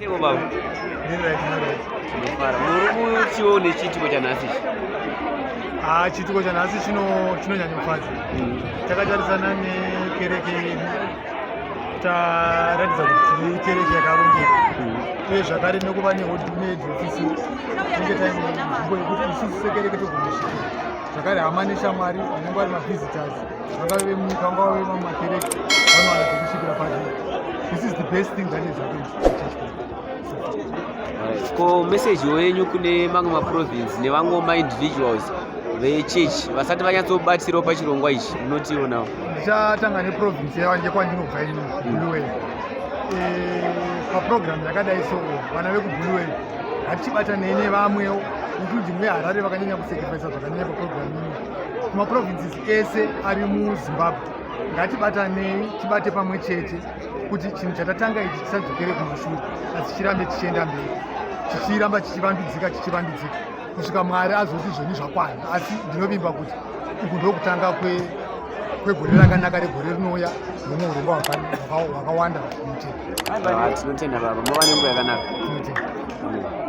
Sebo baba. Ndifara. Muri muchione chitiko chanhasi. Chitiko chanhasi chinonyanya kufadza. Takatarisana nekereke yedu taratidza kuti tine kereke yakarongeka uye zvakare nekuva nehedhofisi tinenge taine nzvimbo yekuti isusu sekereke togonosvikira zvakare hama neshamwari vanenge vari mavhizitors vangave vemunyika vangava vemamwe makereke vanowana pekusvikira pachii. This is the best thing that is happening to the church. Ko message wenyu kune mamwe maprovince nevamwe maindividuals vechurch vasati vanyatsobatsirawo pachirongwa ichi munotionawo? Ndichatanga neprovince yekwandinobva ini Buluwayo. Paprogramu yakadai so vana vekubuluwayo ngatichibatanei nevamwewo including veharare vakanyanya kusekeresa zvakanyanya paprogramu ino. Kumaprovinces ese ari muZimbabwe ngatibatanei tibate pamwe chete kuti chinhu chatatanga ichi chisadzokere kumashure asi chirambe chichienda mberi chichiramba chichivandudzika kusvika Mwari azoti izvoni zvakwana. Asi ndinovimba kuti uku ndokutanga kwegore rakanaka regore rinouya nomwe urongwa hwakawanda munyika. Tinotenda baba, muva nenguva yakanaka. Tinotenda.